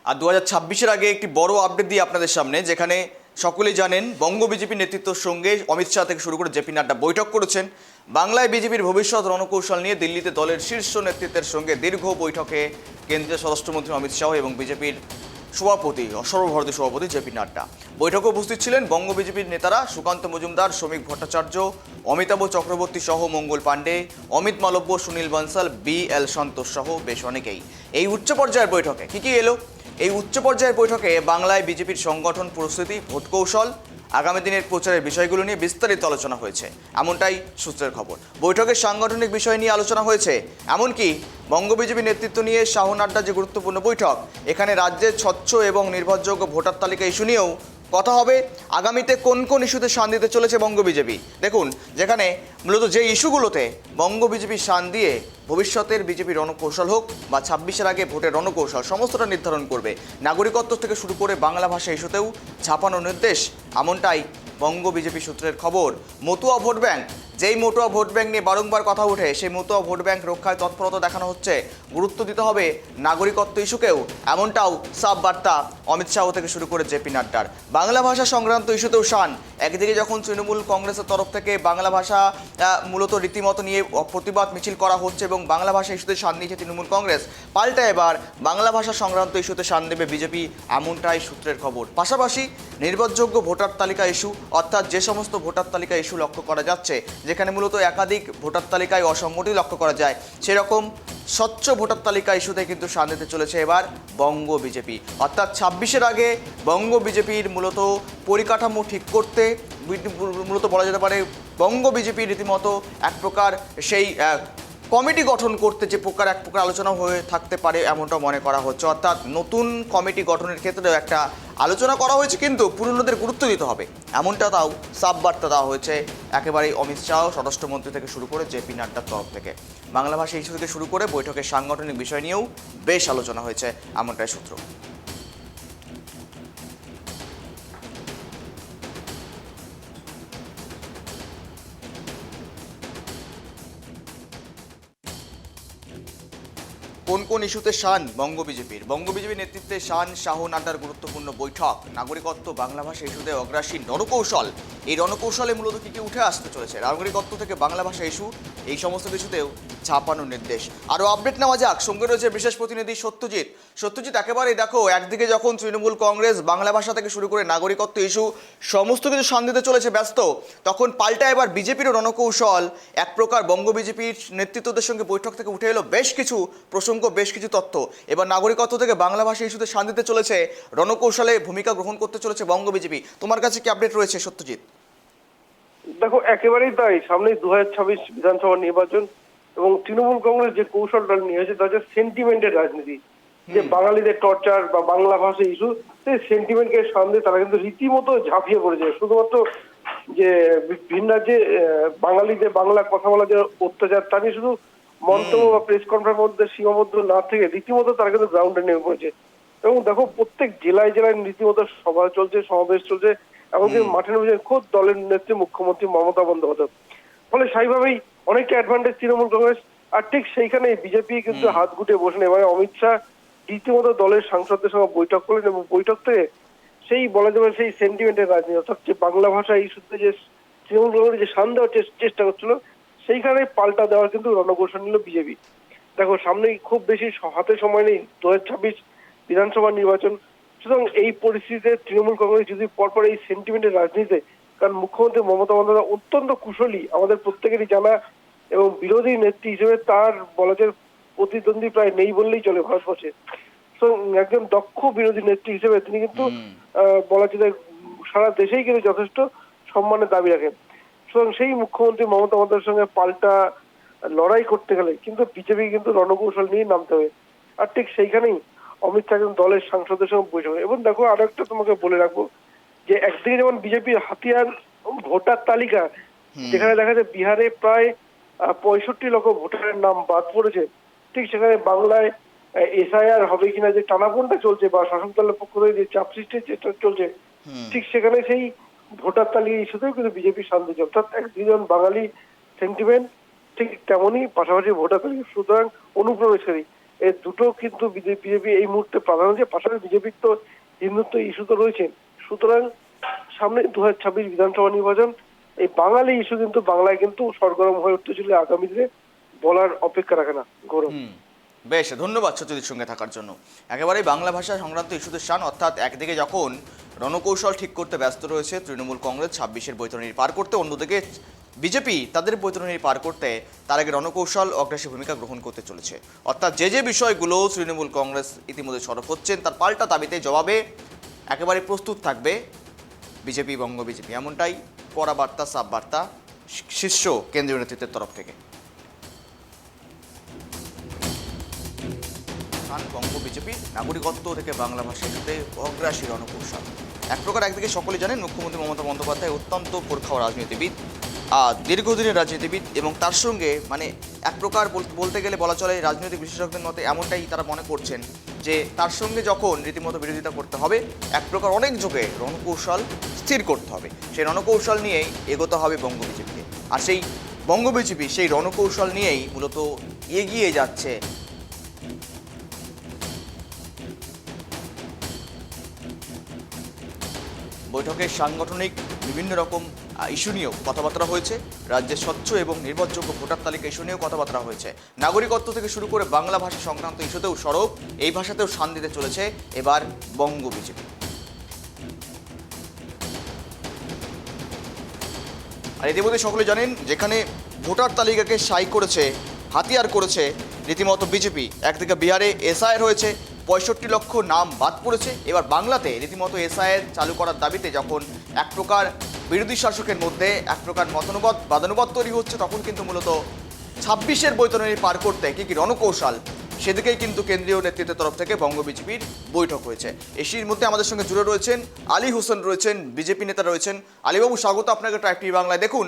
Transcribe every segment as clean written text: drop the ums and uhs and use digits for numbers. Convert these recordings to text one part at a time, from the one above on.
আর 2026-এর আগে একটি বড় আপডেট দিয়ে আপনাদের সামনে, যেখানে সকলেই জানেন বঙ্গ বিজেপি নেতৃত্বের সঙ্গে অমিত শাহ থেকে শুরু করে জেপি নাড্ডা বৈঠক করেছেন। বাংলায় বিজেপির ভবিষ্যৎ রণকৌশল নিয়ে দিল্লিতে দলের শীর্ষ নেতৃত্বের সঙ্গে দীর্ঘ বৈঠকে কেন্দ্রীয় স্বরাষ্ট্রমন্ত্রী অমিত শাহ এবং বিজেপির সভাপতি সর্বভারতীয় সভাপতি জেপি নাড্ডা। বৈঠকে উপস্থিত ছিলেন বঙ্গ বিজেপির নেতারা সুকান্ত মজুমদার, শ্রমিক ভট্টাচার্য, অমিতাভ চক্রবর্তী সহ মঙ্গল পাণ্ডে, অমিত মালব্য, সুনীল বনসাল, BL সন্তোষ সহ বেশ অনেকেই। এই উচ্চ পর্যায়ের বৈঠকে কি এলো? এই উচ্চ পর্যায়ের বৈঠকে বাংলায় বিজেপির সংগঠন পরিস্থিতি, ভোট কৌশল, আগামী দিনের প্রচারের বিষয়গুলো নিয়ে বিস্তারিত আলোচনা হয়েছে, এমনটাই সূত্রের খবর। বৈঠকের সাংগঠনিক বিষয় নিয়ে আলোচনা হয়েছে, এমনকি বঙ্গ বিজেপি নেতৃত্ব নিয়ে শাহ নাড্ডার যে গুরুত্বপূর্ণ বৈঠক, এখানে রাজ্যের স্বচ্ছ এবং নির্ভরযোগ্য ভোটার তালিকা ইস্যু নিয়েও কথা হবে। আগামীতে কোন কোন ইস্যুতে শান দিতে চলেছে বঙ্গ বিজেপি, দেখুন, যেখানে মূলত যে ইস্যুগুলোতে বঙ্গ বিজেপি শান দিয়ে ভবিষ্যতের বিজেপি রণকৌশল হোক বা 26-এর আগে ভোটের রণকৌশল সমস্তটা নির্ধারণ করবে। নাগরিকত্ব থেকে শুরু করে বাংলা ভাষা ইস্যুতেও ছাপানো নির্দেশ, এমনটাই বঙ্গ বিজেপি সূত্রের খবর। মতুয়া ভোট ব্যাংক, যেই মতুয়া ভোট ব্যাংক নিয়ে বারংবার কথা ওঠে, সেই মতুয়া ভোট ব্যাংক রক্ষায় তৎপরতা দেখানো হচ্ছে। গুরুত্ব দিতে হবে নাগরিকত্ব ইস্যুকেও, এমনটাও সাব বার্তা অমিত শাহ থেকে শুরু করে জেপি নাড্ডার। বাংলা ভাষা সংক্রান্ত ইস্যুতেও শান। একদিকে যখন তৃণমূল কংগ্রেসের তরফ থেকে বাংলা ভাষা মূলত রীতিমতো নিয়ে প্রতিবাদ মিছিল করা হচ্ছে এবং বাংলা ভাষা ইস্যুতে শান দিয়েছে তৃণমূল কংগ্রেস, পাল্টা এবার বাংলা ভাষা সংক্রান্ত ইস্যুতে শান দেবে বিজেপি, এমনটাই সূত্রের খবর। পাশাপাশি নির্ভরযোগ্য ভোটার তালিকা ইস্যু, অর্থাৎ যে সমস্ত ভোটার তালিকা ইস্যু লক্ষ্য করা যাচ্ছে, যেখানে মূলত একাধিক ভোটার তালিকায় অসঙ্গতি লক্ষ্য করা যায়, সেরকম স্বচ্ছ ভোটার তালিকা ইস্যুতে কিন্তু শান দিতে চলেছে এবার বঙ্গ বিজেপি। অর্থাৎ 26-এর আগে বঙ্গ বিজেপির মূলত পরিকাঠামো ঠিক করতে, মূলত বলা যেতে পারে বঙ্গ বিজেপি রীতিমতো এক প্রকার সেই কমিটি গঠন করতে যে এক প্রকার আলোচনা হয়ে থাকতে পারে, এমনটা মনে করা হচ্ছে। অর্থাৎ নতুন কমিটি গঠনের ক্ষেত্রেও একটা আলোচনা করা হয়েছে, কিন্তু পুরনোদের গুরুত্ব দিতে হবে, এমনটা তাও সাব বার্তা দেওয়া হয়েছে একেবারেই অমিত শাহ, স্বরাষ্ট্রমন্ত্রী থেকে শুরু করে জেপি নাড্ডার তরফ থেকে। বাংলা ভাষা ইস্যু থেকে শুরু করে বৈঠকের সাংগঠনিক বিষয় নিয়েও বেশ আলোচনা হয়েছে, এমনটাই সূত্র। কোন কোন ইস্যুতে শান বঙ্গ বিজেপির? বঙ্গ বিজেপির নেতৃত্বে শান শাহ নাড্ডার গুরুত্বপূর্ণ বৈঠক। নাগরিকত্ব, বাংলা ভাষা ইস্যুতে অগ্রাসীন রণকৌশল, এই রণকৌশলে মূলত কি উঠে আসতে চলেছে? নাগরিকত্ব থেকে বাংলা ভাষা ইস্যু, এই সমস্ত কিছুতেও ছাপানোর নির্দেশ। আরও আপডেট নেওয়া যাক, সঙ্গে রয়েছে বিশেষ প্রতিনিধি সত্যজিৎ। সত্যজিৎ, একেবারেই দেখো, একদিকে যখন তৃণমূল কংগ্রেস বাংলা ভাষা থেকে শুরু করে নাগরিকত্ব ইস্যু সমস্ত কিছু শান দিতে চলেছে ব্যস্ত, তখন পাল্টা এবার বিজেপিরও রণকৌশল। এক প্রকার বঙ্গ বিজেপির নেতৃত্বদের সঙ্গে বৈঠক থেকে উঠে এলো বেশ কিছু প্রসঙ্গ, বেশ কিছু তথ্য। এবার নাগরিকত্ব থেকে বাংলা ভাষা ইস্যুতে শান দিতে চলেছে, রণকৌশলে ভূমিকা গ্রহণ করতে চলেছে বঙ্গ বিজেপি। তোমার কাছে কি আপডেট রয়েছে সত্যজিৎ? দেখো, একেবারেই তাই। সামনে 2026 বিধানসভা নির্বাচন এবং তৃণমূল কংগ্রেস যে কৌশলটা নিয়েছে তা হচ্ছে সেন্টিমেন্টের রাজনীতি। যে বাঙালিদের টর্চার বা বাংলা ভাষা ইস্যু, সেই সেন্টিমেন্টকে সামনে তারা কিন্তু রীতিমতো ঝাঁপিয়ে পড়েছে। শুধুমাত্র যে ভিন্ন রাজ্যে বাঙালিদের বাংলা কথা বলা যে অত্যাচার, তা নিয়ে শুধু মন্তব্য বা প্রেস কনফারেন্সের মধ্যে সীমাবদ্ধ না থেকে রীতিমতো তারা কিন্তু গ্রাউন্ডে নেমে পড়েছে। এবং দেখো, প্রত্যেক জেলায় জেলায় রীতিমতো সভা চলছে, সমাবেশ চলছে, এমনকি মাঠে নেমেছে খোদ দলের নেত্রী মুখ্যমন্ত্রী মমতা বন্দ্যোপাধ্যায়। ফলে স্বাভাবিকভাবেই অনেকটা অ্যাডভান্টেজ তৃণমূল কংগ্রেস। আর ঠিক সেইখানে বিজেপি কিন্তু হাত গুটিয়ে বসেন। এবারে অমিত শাহ রীতিমতো দলের সাংসদদের সঙ্গে বৈঠক করলেন এবং বৈঠক থেকে সেই বলা যাবে সেই সেন্টিমেন্টের রাজনীতি, অর্থাৎ যে বাংলা ভাষা এই সূত্রে যে তৃণমূল কংগ্রেস যে শান দেওয়ার চেষ্টা করছিল, সেইখানে পাল্টা দেওয়ার কিন্তু রণকৌশল নিল বিজেপি। দেখো, সামনেই খুব বেশি হাতে সময় নেই, 2026 বিধানসভা নির্বাচন। সুতরাং এই পরিস্থিতিতে তৃণমূল কংগ্রেস যদি পরপর এই সেন্টিমেন্টের রাজনীতিতে, কারণ মুখ্যমন্ত্রী মমতা বন্দ্যোপাধ্যায় অত্যন্ত কুশলী, আমাদের প্রত্যেকেরই জানা, এবং বিরোধী নেত্রী হিসেবে তার বলা যায় প্রতিদ্বন্দ্বী প্রায় নেই বললেই চলে ভারতবর্ষে। তো একজন দক্ষ বিরোধী নেত্রী হিসেবে তিনি কিন্তু বলা যায় সারা দেশেই কিন্তু যথেষ্ট সম্মানের দাবি রাখেন। সুতরাং সেই মুখ্যমন্ত্রী মমতা বন্দ্যোপাধ্যায়ের সঙ্গে পাল্টা লড়াই করতে গেলে কিন্তু বিজেপি কিন্তু রণকৌশল নিয়ে নামতে হবে। আর ঠিক সেইখানেই অমিত শাহ দলের সাংসদের সঙ্গে বৈঠক। এবং দেখো, আরো একটা তোমাকে বলে রাখবো যে একদিকে যেমন বিজেপির হাতিয়ার ভোটার তালিকা, যেখানে দেখা যায় বিহারে প্রায় 65 লক্ষ ভোটারের নাম বাদ পড়েছে, ঠিক সেখানে বাংলায় SIR হবে কিনা যে টানাপোড়েনটা চলছে বা শাসক দলের পক্ষ থেকে যে চাপ সৃষ্টির চেষ্টা চলছে, ঠিক সেখানে সেই ভোটার তালিকা ইস্যুতেও কিন্তু বিজেপি শান্তি চলছে। অর্থাৎ একজন বাঙালি সেন্টিমেন্ট, ঠিক তেমনই পাশাপাশি ভোটার তালিকা। সুতরাং অনুপ্রবেশকারী এই দুটো কিন্তু বিজেপি এই মুহূর্তে প্রাধান্য যে, পাশাপাশি বিজেপির তো হিন্দুত্ব ইস্যু তো রয়েছে। সুতরাং সামনে 2026 বিধানসভা নির্বাচন, এই বাঙালি ইস্যু কিন্তু বাংলায় কিন্তু সরগরম হয়ে উঠতে চলে আগামী দিনে, বলার অপেক্ষা রাখে না। গৌরব, বেশ, ধন্যবাদ সত্যজিৎ সঙ্গে থাকার জন্য। একেবারেই বাংলা ভাষা সংক্রান্ত ইস্যুতে শান, অর্থাৎ একদিকে যখন রণকৌশল ঠিক করতে ব্যস্ত রয়েছে তৃণমূল কংগ্রেস 26-এর বৈতরণী পার করতে, অন্যদিকে বিজেপি তাদের বৈতরণী পার করতে তার আগে রণকৌশল অগ্রাসী ভূমিকা গ্রহণ করতে চলেছে। অর্থাৎ যে বিষয়গুলো তৃণমূল কংগ্রেস ইতিমধ্যে সরব হচ্ছেন তার পাল্টা দাবিতে জবাবে একেবারে প্রস্তুত থাকবে বিজেপি, বঙ্গ বিজেপি, এমনটাই কড়া বার্তা, সাব বার্তা শীর্ষ কেন্দ্রীয় নেতৃত্বের তরফ থেকে। বঙ্গ বিজেপি নাগরিকত্ব থেকে বাংলা ভাষার সাথে অগ্রাসী রণকৌশল। এক প্রকার একদিকে সকলে জানেন মুখ্যমন্ত্রী মমতা বন্দ্যোপাধ্যায় অত্যন্ত পরীক্ষা রাজনীতিবিদ, দীর্ঘদিনের রাজনীতিবিদ, এবং তার সঙ্গে মানে এক প্রকার বলতে গেলে বলা চলে রাজনৈতিক বিশেষজ্ঞদের মতে এমনটাই তারা মনে করছেন যে তার সঙ্গে যখন রীতিমতো বিরোধিতা করতে হবে এক প্রকার অনেক যুগে রণকৌশল স্থির করতে হবে, সেই রণকৌশল নিয়েই এগোতে হবে বঙ্গ বিজেপিকে। আর সেই বঙ্গ বিজেপি সেই রণকৌশল নিয়েই মূলত এগিয়ে যাচ্ছে। বৈঠকে সাংগঠনিক বিভিন্ন রকম ইস্যু নিয়েও কথাবার্তা হয়েছে, রাজ্যের স্বচ্ছ এবং নির্ভরযোগ্য ভোটার তালিকা ইস্যু নিয়েও কথাবার্তা হয়েছে, নাগরিকত্ব থেকে শুরু করে বাংলা ভাষা সংক্রান্ত ইস্যুতেও সরব, এই ভাষাতেও শান দিতে চলেছে এবার বঙ্গ বিজেপি। আর ইতিমধ্যে সকলে জানেন যেখানে ভোটার তালিকাকে সাই করেছে, হাতিয়ার করেছে রীতিমতো বিজেপি, একদিকে বিহারে এসআইআর হয়েছে, 65 লক্ষ নাম বাদ পড়েছে, এবার বাংলাতে রীতিমতো এসআইআর চালু করার দাবিতে যখন এক প্রকার বিরোধী শাসকের মধ্যে এক প্রকার বাদানুবাদ তৈরি হচ্ছে, তখন কিন্তু মূলত 26-এর বৈতরণী পার করতে কি রণকৌশল, সেদিকেই কিন্তু কেন্দ্রীয় নেতৃত্বের তরফ থেকে বঙ্গ বিজেপির বৈঠক হয়েছে। এসির মধ্যে আমাদের সঙ্গে জুড়ে রয়েছেন আলী হোসেন, রয়েছেন বিজেপি নেতা রয়েছেন। আলীবাবু, স্বাগত আপনাকে ট্রাইব টিভি বাংলায়। দেখুন,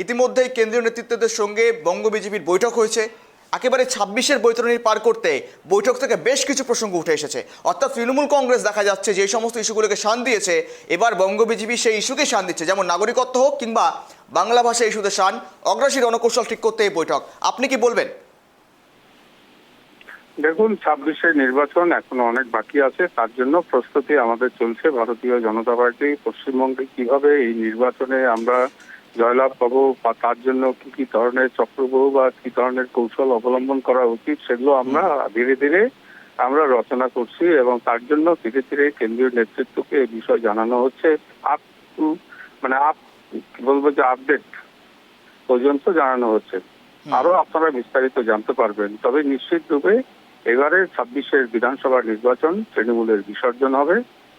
ইতিমধ্যেই কেন্দ্রীয় নেতৃত্বের সঙ্গে বঙ্গ বিজেপির বৈঠক হয়েছে, একেবারে 26-এর বৈতরণী পার করতে বৈঠক থেকে বেশ কিছু প্রসঙ্গ উঠে এসেছে। অর্থাৎ তৃণমূল কংগ্রেস দেখা যাচ্ছে যে সমস্ত ইস্যুগুলোকে শান দিয়েছে, এবার বঙ্গ বিজেপি সেই ইস্যুকে শান দিচ্ছে, যেমন নাগরিকত্ব হোক কিংবা বাংলা ভাষা ইস্যুতে শান, অগ্রাসী রণকৌশল ঠিক করতে এই বৈঠক। আপনি কি বলবেন? দেখুন, 26-এর নির্বাচন এখনো অনেক বাকি আছে, তার জন্য প্রস্তুতি আমাদের চলছে। ভারতীয় জনতা পার্টি পশ্চিমবঙ্গে কিভাবে এই নির্বাচনে আমরা জয়লাভ পাবো বা তার জন্য কি কি ধরনের চক্রব্যূহ বা কি ধরনের কৌশল অবলম্বন করা উচিত, সেগুলো আমরা ধীরে ধীরে আমরা রচনা করছি এবং তার জন্য ধীরে ধীরে কেন্দ্রীয় নেতৃত্বকে এই বিষয় জানানো হচ্ছে। আপ বলবো যে আপডেট পর্যন্ত জানানো হচ্ছে। আরো আপনারা বিস্তারিত জানতে পারবেন। তবে নিশ্চিত রূপে এবারে 26-এর বিধানসভা নির্বাচন তৃণমূলের বিসর্জন হবে,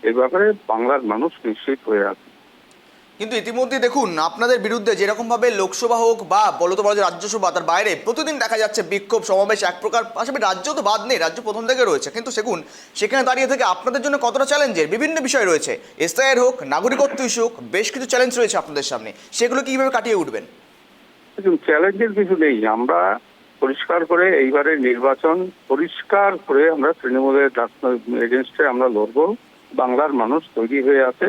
এ ব্যাপারে বাংলার মানুষ নিশ্চিত হয়ে আছে। কিন্তু ইতিমধ্যে দেখুন, আপনাদের বিরুদ্ধে যেরকমভাবে লোকসভা হোক বা বলতে পারো যে রাজ্যসভা, তার বাইরে প্রতিদিন দেখা যাচ্ছে বিক্ষোভ সমাবেশ এক প্রকার, পাশাপাশি রাজ্য তো বাদ নেই, রাজ্য প্রথম থেকে রয়েছে, কিন্তু সেখানে দাঁড়িয়ে থেকে আপনাদের জন্য কতটা চ্যালেঞ্জের বিভিন্ন বিষয় রয়েছে, এসআইআর হোক, নাগরিকত্ব ইস্যু হোক, বেশ কিছু চ্যালেঞ্জ রয়েছে আপনাদের সামনে, সেগুলো কিভাবে কাটিয়ে উঠবেন? চ্যালেঞ্জের কিছু নেই, আমরা পরিষ্কার করে এইবারে নির্বাচন পরিষ্কার করে আমরা তৃণমূলের এগেনস্টে আমরা লড়বো। বাংলার মানুষ তৈরি হয়ে আছে,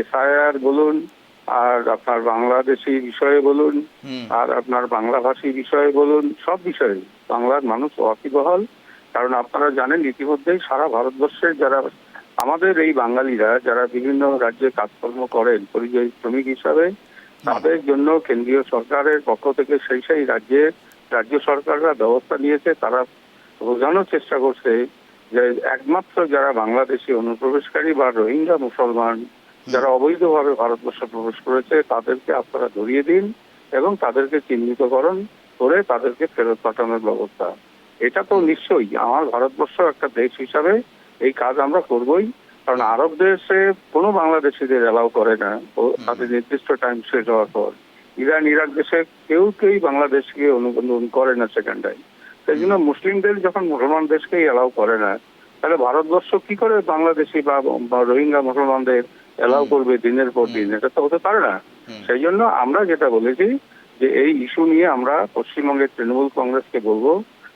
এসআইআর বলুন আর আপনার বাংলাদেশি বিষয়ে বলুন আর আপনার বাংলা ভাষী বিষয়ে বলুন, সব বিষয়ে বাংলার মানুষ ওয়াকিবহাল। কারণ আপনারা জানেন ইতিমধ্যেই সারা ভারতবর্ষের যারা আমাদের এই বাঙালিরা যারা বিভিন্ন রাজ্যে কাজকর্ম করেন পরিযায়ী শ্রমিক হিসাবে, তাদের জন্য কেন্দ্রীয় সরকারের পক্ষ থেকে সেই রাজ্য সরকাররা ব্যবস্থা নিয়েছে। তারা বোঝানোর চেষ্টা করছে যে একমাত্র যারা বাংলাদেশি অনুপ্রবেশকারী বা রোহিঙ্গা মুসলমান যারা অবৈধভাবে ভারতবর্ষে প্রবেশ করেছে তাদেরকে আপনারা ধরিয়ে দিন এবং তাদেরকে চিহ্নিতকরণ করে তাদেরকে ফেরত পাঠানোর ব্যবস্থা। এটা তো নিশ্চয়ই আমার ভারতবর্ষ একটা দেশ হিসাবে এই কাজ আমরা করবই। কারণ আরব দেশে কোনো বাংলাদেশিদের অ্যালাউ করে না তাদের নির্দিষ্ট টাইম শেষ হওয়ার পর। ইরান, ইরাক দেশে কেউই বাংলাদেশকে অনুমোদন করে না সেকেন্ড টাইম। সেই জন্য মুসলিমদের যখন মুসলমান দেশকেই অ্যালাউ করে না, তাহলে ভারতবর্ষ কি করে বাংলাদেশি বা রোহিঙ্গা মুসলমানদের অ্যালাউ করবে দিনের পর দিন? এটা তো হতে পারে না। সেই জন্য আমরা যেটা বলেছি যে এই ইস্যু নিয়ে আমরা পশ্চিমবঙ্গের তৃণমূল কংগ্রেসকে বলবো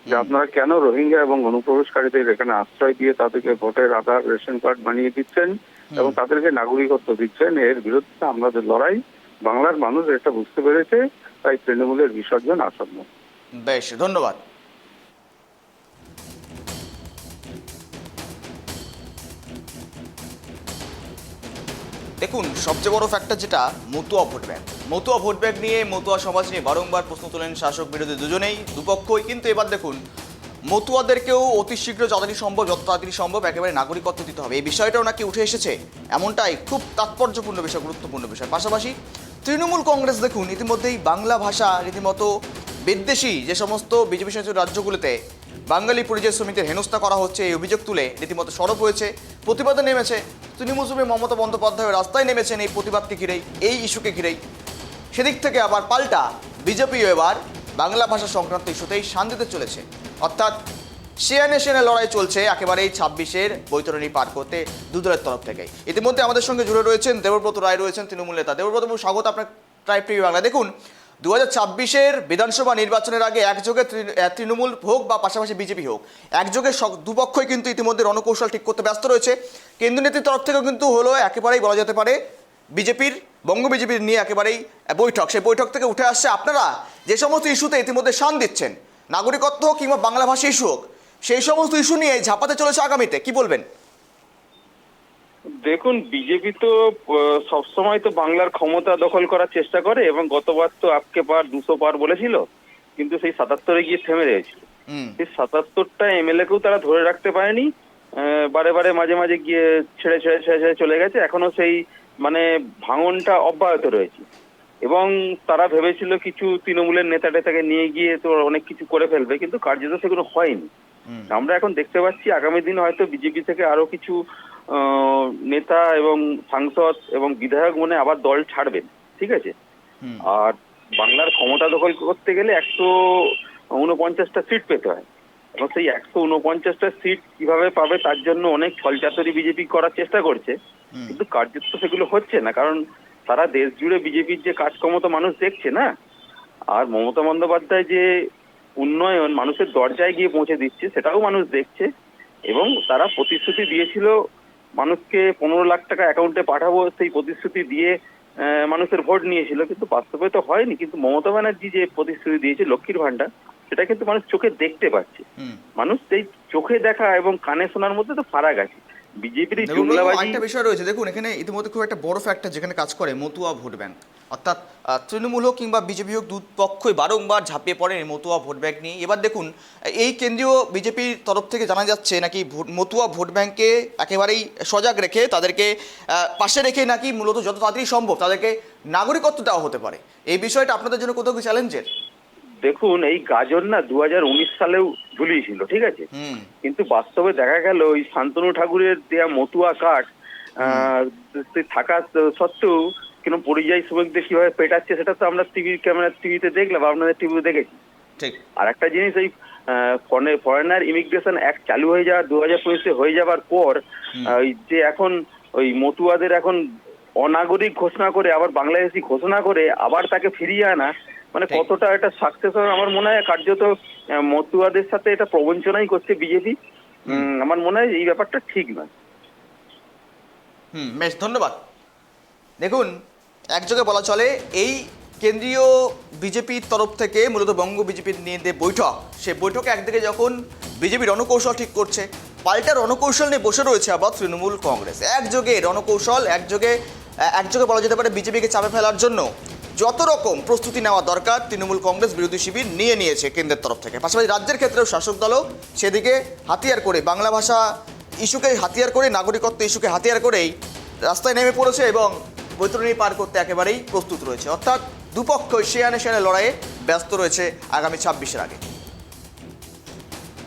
যে আপনারা কেন রোহিঙ্গা এবং অনুপ্রবেশকারীদের এখানে আশ্রয় দিয়ে তাদেরকে ভোটের আধার, রেশন কার্ড বানিয়ে দিচ্ছেন এবং তাদেরকে নাগরিকত্ব দিচ্ছেন, এর বিরুদ্ধে আমাদের লড়াই। বাংলার মানুষ এটা বুঝতে পেরেছে, তাই তৃণমূলের বিসর্জন আসন্ন। বেশ, ধন্যবাদ। দেখুন, সবচেয়ে বড় ফ্যাক্টর যেটা Matua vote bank. Matua vote bank নিয়ে, মতুয়া সমাজ নিয়ে বারংবার প্রশ্ন তোলেন শাসক বিরোধী দুজনেই, দুপক্ষই। কিন্তু এবার দেখুন, মতুয়াদেরকেও অতি শীঘ্র যত তাড়াতাড়ি সম্ভব একেবারে নাগরিকত্ব দিতে হবে, এই বিষয়টাও নাকি উঠে এসেছে। এমনটাই খুব তাৎপর্যপূর্ণ বিষয়, গুরুত্বপূর্ণ বিষয়। পাশাপাশি তৃণমূল কংগ্রেস দেখুন ইতিমধ্যেই বাংলা ভাষা রীতিমতো বিদ্বেষী যে সমস্ত বিজেপি শাসিত রাজ্যগুলিতে বাঙালি পরিযায়ী শ্রমিকদের হেনস্থা করা হচ্ছে, এই অভিযোগ তুলে রীতিমতো সরব হয়েছে, প্রতিবাদে নেমেছে। তৃণমূল সুপ্রিমো মমতা বন্দ্যোপাধ্যায় রাস্তায় নেমেছেন এই প্রতিবাদকে ঘিরেই, এই ইস্যুকে ঘিরেই। সেদিক থেকে আবার পাল্টা বিজেপিও এবার বাংলা ভাষা সংক্রান্ত ইস্যুতেই শান দিতে চলেছে। অর্থাৎ সেনে লড়াই চলছে একেবারেই 26-এর বৈতরণী পার করতে দুদলের তরফ থেকেই। ইতিমধ্যে আমাদের সঙ্গে জুড়ে রয়েছেন দেবব্রত রায়, রয়েছেন তৃণমূল নেতা। দেবব্রত, স্বাগত আপনার ট্রাইব টিভি বাংলা। দেখুন, 2026-এর বিধানসভা নির্বাচনের আগে একযোগে তৃণমূল হোক বা পাশাপাশি বিজেপি হোক, একযোগে দুপক্ষই কিন্তু ইতিমধ্যে রণকৌশল ঠিক করতে ব্যস্ত রয়েছে। কেন্দ্রীয় নেত্রীর তরফ থেকেও কিন্তু হলো একেবারেই বলা যেতে পারে বিজেপির, বঙ্গ বিজেপির নিয়ে একেবারেই বৈঠক। সেই বৈঠক থেকে উঠে আসছে আপনারা যে সমস্ত ইস্যুতে ইতিমধ্যে শান দিচ্ছেন, নাগরিকত্ব হোক কিংবা বাংলা ভাষা ইস্যু হোক, সেই সমস্ত ইস্যু নিয়ে ঝাঁপাতে চলেছে আগামীতে, কি বলবেন? দেখুন, বিজেপি তো সবসময় তো বাংলার ক্ষমতা দখল করার চেষ্টা করে, এবং গতবার তো আপকে পার 200 পার বলেছিল, কিন্তু সেই 77-এ গিয়ে থেমে রয়েছিল। সেই 77টা এমএলএ কেও তারা ধরে রাখতে পারেনি, বারে বারে মাঝে মাঝে গিয়ে ছেড়ে ছেড়ে ছেড়ে ছেড়ে চলে গেছে। এখনো সেই মানে ভাঙনটা অব্যাহত রয়েছে, এবং তারা ভেবেছিল কিছু তৃণমূলের নেতা টেতাকে নিয়ে গিয়ে তো অনেক কিছু করে ফেলবে, কিন্তু কার্যত সেগুলো হয়নি। আমরা এখন দেখতে পাচ্ছি আগামী দিনে হয়তো বিজেপি থেকে আরো কিছু নেতা এবং সাংসদ এবং বিধায়ক মনে আবার দল ছাড়বেন, ঠিক আছে। আর বাংলার ক্ষমতা দখল করতে গেলে 149টা সিট পেতে হয়, এবং সেই 149টা সিট কিভাবে পাবে তার জন্য অনেক ছলচাতুরি বিজেপি করার চেষ্টা করছে, কিন্তু কার্যত সেগুলো হচ্ছে না। কারণ সারা দেশ জুড়ে বিজেপির যে কাজকর্ম তো মানুষ দেখছে না, আর মমতা বন্দ্যোপাধ্যায় যে উন্নয়ন মানুষের দরজায় গিয়ে পৌঁছে দিচ্ছে সেটাও মানুষ দেখছে। এবং তারা প্রতিশ্রুতি দিয়েছিল মানুষকে 15 লাখ টাকা অ্যাকাউন্টে পাঠাবো, সেই প্রতিশ্রুতি দিয়ে মানুষের ভোট নিয়েছিল, কিন্তু বাস্তবে তো হয়নি। কিন্তু মমতা ব্যানার্জি যে প্রতিশ্রুতি দিয়েছে লক্ষ্মীর ভান্ডার, সেটা কিন্তু মানুষ চোখে দেখতে পাচ্ছে। মানুষ এই চোখে দেখা এবং কানে শোনার মধ্যে তো ফারাক আছে। বিজেপির একটা বিষয় রয়েছে, দেখুন এখানে ইতিমধ্যে খুব একটা বড় ফ্যাক্টর যেখানে কাজ করে মতুয়া ভোট ব্যাংক। অর্থাৎ তৃণমূল হোক কিংবা বিজেপি হোক, দুপক্ষই বারংবার ঝাঁপিয়ে পড়েন এই মতুয়া ভোট ব্যাংক নিয়ে। এবার দেখুন, এই কেন্দ্রীয় বিজেপির তরফ থেকে জানা যাচ্ছে নাকি মতুয়া ভোট ব্যাংককে একেবারেই সজাগ রেখে, তাদেরকে পাশে রেখে নাকি মূলত যত তাড়াতাড়ি সম্ভব তাদেরকে নাগরিকত্ব দেওয়া হতে পারে। এই বিষয়টা আপনাদের জন্য কোথাও কি চ্যালেঞ্জের? দেখুন, এই গাজর না 2019 সালেও ঝুলিয়েছিল, ঠিক আছে, কিন্তু বাস্তবে দেখা গেল ওই শান্তনু ঠাকুরের দেয়া মতুয়া কার্ড থাকা সত্ত্বেও কেন পরিযায়ী শ্রমিকদের কিভাবে পেটাচ্ছে সেটা তো আমরা টিভিতে দেখলাম, আপনাদের টিভিতে দেখেছি। আর একটা জিনিস, এই ফরেনার ইমিগ্রেশন অ্যাক্ট চালু হয়ে যাওয়া 2025-এ হয়ে যাবার পর ওই যে এখন ওই মতুয়াদের এখন অনাগরিক ঘোষণা করে আবার বাংলাদেশি ঘোষণা করে আবার তাকে ফিরিয়ে আনা, মানে কতটা এটা সাকসেস হবে আমার মনে হয়। কার্যত মতুয়াদের সাথে এটা প্রবঞ্চনাই করছে বিজেপি। আমার মনে হয় এই ব্যাপারটা ঠিক নয়। বেশ, ধন্যবাদ। দেখুন, একযোগে বলা চলে এই কেন্দ্রীয় বিজেপির তরফ থেকে মূলত বঙ্গ বিজেপির নিয়ে যে বৈঠক, সেই বৈঠকে একদিকে যখন বিজেপি রণকৌশল ঠিক করছে, পাল্টা রণকৌশল নিয়ে বসে রয়েছে আবার তৃণমূল কংগ্রেস। একযোগে রণকৌশল, একযোগে বলা যেতে পারে বিজেপিকে চাপে ফেলার জন্য যত রকম প্রস্তুতি নেওয়া দরকার তৃণমূল কংগ্রেস বিরোধী শিবির নিয়েছে কেন্দ্রের তরফ থেকে। পাশাপাশি রাজ্যের ক্ষেত্রেও শাসক দলও সেদিকে হাতিয়ার করে, বাংলা ভাষা ইস্যুকে হাতিয়ার করে, নাগরিকত্ব ইস্যুকে হাতিয়ার করেই রাস্তায় নেমে পড়েছে এবং বৈতরণী পার করতে একেবারেই প্রস্তুত রয়েছে। অর্থাৎ দুপক্ষই সেনে লড়াইয়ে ব্যস্ত রয়েছে আগামী 26-এর আগে।